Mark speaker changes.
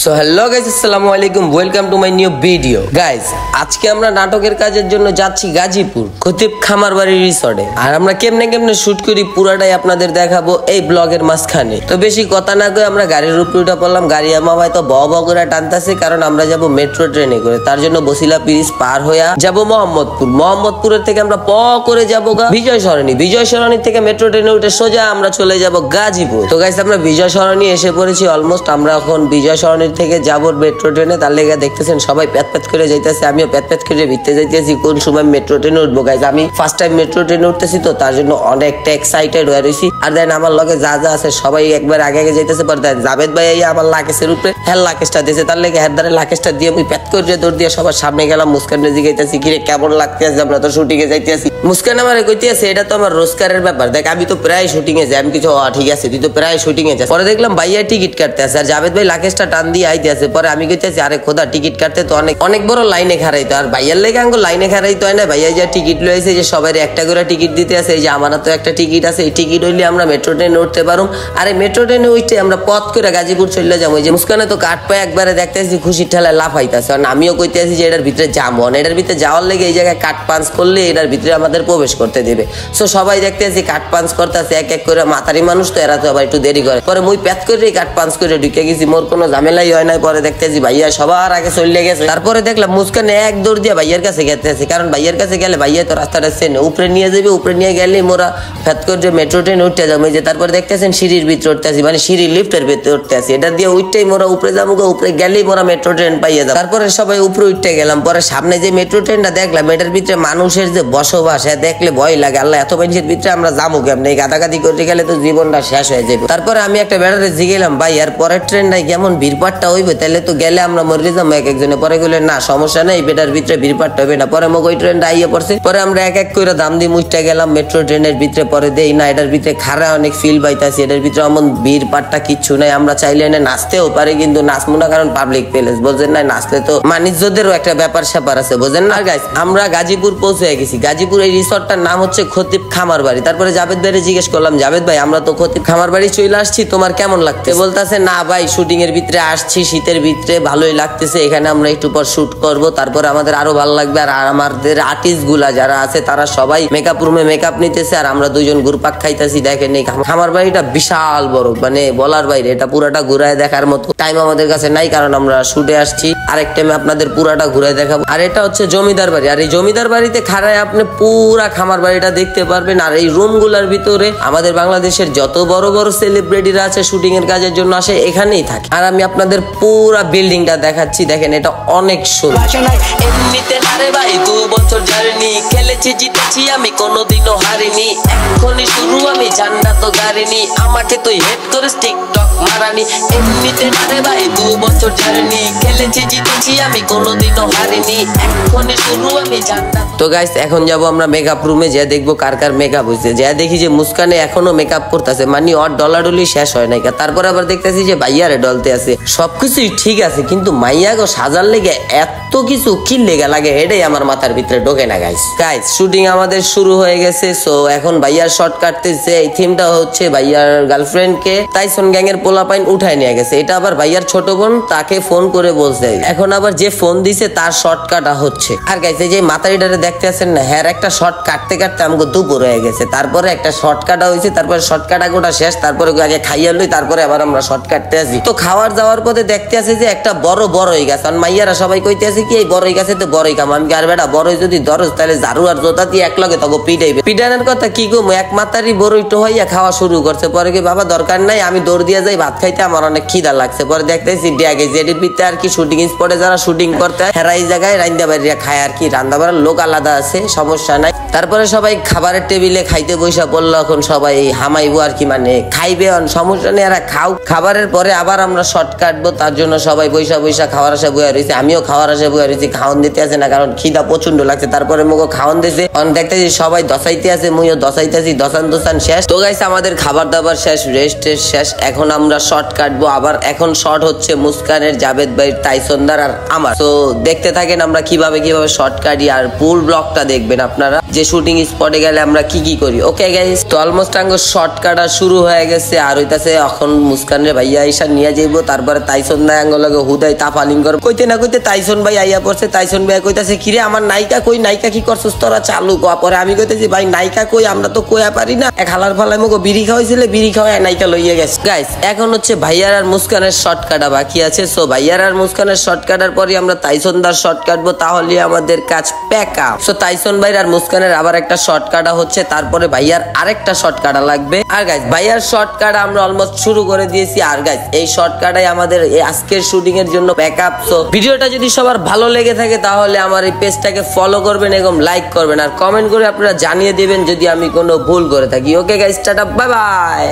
Speaker 1: So hello guys, আসসালামু আলাইকুম, welcome to my new video. Guys, আজকে আমরা নাটকের কাজের জন্য যাচ্ছি গাজীপুর খতিব খামারবাড়ি রিসর্টে। আর আমরা কেমনে শুট করি পুরাটাই আপনাদের দেখাবো এই ব্লগের মাঝখানে। তো বেশি কথা না কয়ে আমরা গাড়ির উপরে উঠে পড়লাম। গাড়ি আমা ভাই তো ব করে টানতেছে, কারণ আমরা যাব মেট্রো ট্রেনে করে। তার জন্য বসিলা ব্রিজ পার হইয়া যাব মোহাম্মদপুরের থেকে আমরা করে যাবো বিজয় সরণি থেকে মেট্রো ট্রেনে উঠে সোজা আমরা চলে যাব গাজীপুর। তো গাইস, আমরা বিজয় সরণি এসে পড়েছি অলমোস্ট। আমরা এখন বিজয় সরণি থেকে যাবো মেট্রো ট্রেনে। তার লেগে দেখতেছেন সবাই প্যাত করে যাইতেছে, আমিও প্যাত করে ভিতরে যাইতেছি কোন সময় মেট্রো ট্রেনে উঠবো। গাইস, আমি ফার্স্ট টাইম মেট্রো ট্রেনে উঠতেছি, তো তার জন্য অনেকটা এক্সাইটেড হয়ে রয়েছি। আর দেন আমার লগে যা আছে সবাই একবার আগে যাইতেছে। পর দেন জাবেদ ভাই আমার লাকেশের উপরে লাকেশটা দিয়েছে, তার লেগে হেদারে লাকেশটা দিয়ে আমি প্যাত করে দৌড় দিয়ে সবার সামনে গেলাম। মুস্কানে জিগাইতেছি কিরে কেমন লাগতেছে, আমরা তো শুটিং এ যাইতেছি। মুস্কান আমার কইতেছে এটা তো আমার রোজগারের ব্যাপার, দেখ আমি তো প্রায় শুটিং এ যাই। আমি কিছু ঠিক আছে, তুই তো প্রায় শুটিং এ যাস। পরে দেখলাম ভাইয়া টিকিট কাটতে আছে, আর জাবেদ ভাই লাকেশটা টান দিয়ে আইতে আছে। পরে আমি কইতেছি আরে খোদা, টিকিট কাটতে তো অনেক বড় লাইনে খারাইতো, আর ভাইয়ার লেগে আঙ্গুল লাইনে খারাইতো হয় না। ভাইয়া যা টিকিট লইছে যে সবাই একটা করে টিকিট দিতে আছে, এই যে আমার তো একটা টিকিট আছে, এই টিকিট হইলে আমরা মেট্রো ট্রেনে উঠতে পারুম। আর এই মেট্রো ট্রেনে উঠতে আমরা পথ করে গাজীপুর চলে যাবো। ওই যে মুস্কানে তো কাঠ পায়ে একবারে দেখতেছি খুশির ঠেলায় লাফাইতেছে। আর আমিও কইতেছি যে এটার ভিতরে যাবো, এটার ভিতরে যাওয়ার লেগে এই জায়গায় কাঠ পাঞ্চ করলে এটার ভিতরে আমাদের প্রবেশ করতে দেবে। সো সবাই দেখতেছি কাঠ পাঞ্চ করতেছে এক করে। মাথারি মানুষ তো, এরা তো আবার একটু দেরি করে। পরে মুই প্যাত করে কাঠ পাঞ্চ করে ঢুকে গেছি, মোর কোনো ঝামেলাই হয় নাই। পরে দেখতেছি ভাইয়া সবার আগে চলে গেছে। তারপরে দেখলাম মুস্কানে এক দৌড় দিয়ে ভাইয়ার কাছে গেতেছে, কারণ ভাইয়ার কাছে গেলে ভাইয়া তো রাস্তাটা চেনে, উপরে নিয়ে যাবে। উপরে নিয়ে গেলে মোরা ফ্যাত করে মেট্রো ট্রেন উঠতে যাবো। যে তারপরে দেখতেছেন সিঁড়ির ভিতরে উঠতে আসি, মানে সিঁড়ির লিফটের ভিতরে উঠতে আসি। এটা দিয়ে উঠতেই মোরা উপরে যাবো, উপরে গেলেই মোরা মেট্রো ট্রেন পাইয়ে যাবো। তারপরে সবাই উপরে উঠতে গেলাম। পরে সামনে যে মেট্রো ট্রেনটা দেখলাম, এটার ভিতরে মানুষের যে বসবাস দেখলে ভয় লাগে। আল্লাহ, এত মানুষের ভিতরে আমরা যাবো কেমন? এই গাদাগাদি করতে গেলে তো জীবনটা শেষ হয়ে যাবে। তারপরে আমি একটা বেড়ারে জিগেলাম, ভাই আর পরের ট্রেনটাই কেমন ভিড়পাটটা হইবে, তাহলে তো গেলে আমরা মরে যাবো একজনে। পরে গেলে না সমস্যা নেই, বেটার ভিতরে ভিড়পাটটা হবে না। পরে মোক ওই ট্রেনটা আইয়ে পড়ছে। পরে আমরা এক করে দাম দিয়ে মুচটা গেলাম মেট্রো ট্রেনের ভিতরে। পরে দেই না, এটার ভিতরে খারা অনেক ফিল পাইতাছি। এটার ভিতরে এমন ভিড়পাটটা কিচ্ছু নাই। আমরা চাইলে না নাচতেও পারি, কিন্তু নাচবো না, কারণ পাবলিক প্লেস, বুঝেন না? নাচলে তো বাণিজ্যদেরও একটা ব্যাপার স্যাপার আছে, বুঝেন না? গাইস, আমরা গাজীপুর পৌঁছে গেছি। গাজীপুর এই রিসর্টটার নাম হচ্ছে খতিব খামারবাড়ি। তারপরে জাবেদ ভাইরে জিজ্ঞেস করলাম, জাবেদ ভাই আমরা তো খতিব খামারবাড়ি চলে আসছি, তোমার কেমন লাগছে? বলতেছে না ভাই, শুটিং এর ভিতরে আসছি শীতের ভিতরে, ভালোই লাগতেছে। এখানে আমরা একটু পর শুট করব, তারপরে আমাদের আরো ভালো লাগবে। আর আমাদের আর্টিস্ট গুলা যারা আছে তারা সবাই মেকআপ রুমে মেকআপ নিতেছে, আর আমরা দুইজন ঘুরপাক খাইতেছি। দেখেন এই খামারবাড়িটা বিশাল বড়, মানে বলার বাইরে। এটা পুরাটা ঘুরায় দেখার মতো টাইম আমাদের কাছে নাই, কারণ আমরা শুটে আসছি। আরেক টাইমে আপনাদের পুরাটা ঘুরায় দেখাবো। আর এটা হচ্ছে জমিদার বাড়ি, আর এই জমিদার বাড়িতে খাড়ায় আপনি পুরা খামার বাড়িটা দেখতে পারবেন। আর এই রুম গুলার ভিতরে আমাদের বাংলাদেশের যত বড় বড় সেলিব্রিটিরা আছে শুটিং এর কাজের জন্য আসে, এখানেই থাকে। আর আমি আপনাদের পুরা বিল্ডিংটা দেখাচ্ছি, দেখেন এটা অনেক সুন্দর। এমনিতে না রে ভাই, 2 বছর জার্নি খেলেছি, জিতেছি আমি কোনোদিনও হারিনি। এখনই শুরু, আমি জান্নাত গাড়িনি, আমাকে তুই হেড করিস টিকটক মারানি। এমনিতে না রে ভাই, 2 বছর জার্নি খেলেছি, জিতেছি আমি কোনোদিনও হারিনি। এখনই শুরু, আমি জান্নাত। তো গাইস, এখন যাব আমরা মেকআপ রুমে, যা দেখবো কার কার মেকআপ হয়েছে। যা দেখি যে মুস্কানে এখনো মেকআপ করতেছে, মানে ওর ডলাডলি শেষ হয় নাই। তারপর আবার দেখতেছি যে ভাইয়ারে ডলতে আছে। সবকিছুই ঠিক আছে, কিন্তু মাইয়া গো সাজার লেগে এত কিছু কি লেগা লাগে, এটাই আমার মাথার ভিতরে ঢোকে না। গাইস শুটিং আমাদের শুরু হয়ে গেছে। সো এখন ভাইয়ার শর্ট কাটতেছে। এই থিমটা হচ্ছে ভাইয়ার গার্লফ্রেন্ড কে টাইসন গ্যাং এর পোলাপাইন উঠায় নিয়ে গেছে। এটা আবার ভাইয়ার ছোট বোন তাকে ফোন করে বলছে। এখন আবার যে ফোন দিছে তার শর্ট কাটা হচ্ছে। আর গাইস, এই যে মাথারিটারে দেখতে আছেন না, হ্যাঁ একটা শর্ট কাটতে কাটতে আমাকে দুপুর হয়ে গেছে। তারপরে একটা শর্ট কাটা হয়েছে, তারপরে শর্ট কাটা গোটা শেষ। তারপরে আগে খাইয়া লই, তারপরে আবার আমরা শর্ট কাটতে আসি। তো খাওয়ার যাওয়ার পথে দেখতে আছে যে একটা বড়ই গাছ। আর মাইয়ারা সবাই কইতে আছে কি এই বড়ই গাছে তো বড়ই কাম। আমি আর বেটা বড়ই যদি ধরস তাহলে ঝাড়ু আর জোতা দিয়ে এক লগে তখন পিটাইবে। পিটানোর কথা কি কম, এক মাতারি বড়ই তো হইয়া খাওয়া শুরু করছে। পরে কি বাবা দরকার নাই, আমি দৌড় দিয়ে যাই ভাত খাইতে, আমার অনেক খিদা লাগছে। পরে দেখতেছি ড্যাগে জেডির ভিতরে আর কি শুটিং স্পটে যারা শুটিং করতে হয় হেরা এই জায়গায় রান্দা বাড়িয়া খায় আর কি। রান্না বাড়ার লোক আলাদা আছে, সমস্যা নাই। তারপরে সবাই খাবারের টেবিলে খাইতে বসা পড়লো। এখন সবাই হামাইবো আর কি, মানে খাইবে, সমস্যা নেই, এরা খাও। খাবারের পরে আবার আমরা শর্ট কাটবো, তার জন্য সবাই বৈশা খাওয়ার আসে বইয়া রয়েছে। আমিও খাওয়ার আসে বইয়া রয়েছি, খাওয়ান দিতে আছে না, কারণ খিদা প্রচন্ড লাগছে। তারপরে মুখো খাওয়ান দিয়েছে, দেখতেছি সবাই দশাইতে আছে, মুইও দশাইতেছি, দোসান শেষ। তো গাইস, আমাদের খাবার দাবার শেষ, রেস্ট শেষ। এখন আমরা শর্ট কাটবো আবার। এখন শর্ট হচ্ছে মুস্কানের, জাবেদ ভাই, টাইসনদার আর আমার। তো দেখতে থাকেন আমরা কিভাবে শর্ট কাটি, আর ফুল ব্লগটা দেখবেন আপনারা। যে শুটিং স্পটে গেলে আমরা কি কি করি। ওকে গাইস, তো অলমোস্ট আঙ্গ শর্ট কাটা শুরু হয়ে গেছে আর হইতাছে এখন মুস্কানের ভাইয়া আইসা নিয়ে যাইবো। তারপরে তাইসন ভাই আঙ্গ লগে হুদাই তাফালিং করে কইতে না কইতে তাইসন ভাই আইয়া পড়ছে। তাইসন ভাই কইতাছে কিরে আমার নায়িকা কই, নায়িকা কি করছস তোরা চালু কয়া। পরে আমি কইতেছি ভাই নায়িকা কই, আমরা তো কইয়া পারি না। এক হালার ফালাই মুখো বিড়ি খাওয়াইছিল, বিড়ি খাওয়ায় নায়িকা লইয়া গেছে। গাইস এখন হচ্ছে ভাইয়ার আর মুস্কানের শর্ট কাটা বাকি আছে। সো ভাইয়ার আর মুস্কানের শর্ট কাটার পরে আমরা তাইসন দার শর্ট কাটবো, তাহলে আমাদের কাজ প্যাক আপ। সো তাইসন ভাইয়ের আর মুস্কানের আবার একটা শর্ট কাটা হচ্ছে, তারপরে ভাইয়ার আরেকটা শর্ট কাটা লাগবে। আর গাইস ভাইয়ার শর্ট কাটা আমরা অলমোস্ট শুরু করে দিয়েছি। আর গাইস এই শর্ট কাটাই আমাদের আজকের শুটিং এর জন্য প্যাক আপ। সো ভিডিওটা যদি সবার ভালো লেগে থাকে তাহলে আমার এই পেজটাকে ফলো করবেন এবং লাইক করবেন আর কমেন্ট করে আপনারা জানিয়ে দিবেন যদি আমি কোনো ভুল করে থাকি। Okay guys, tata, bye bye.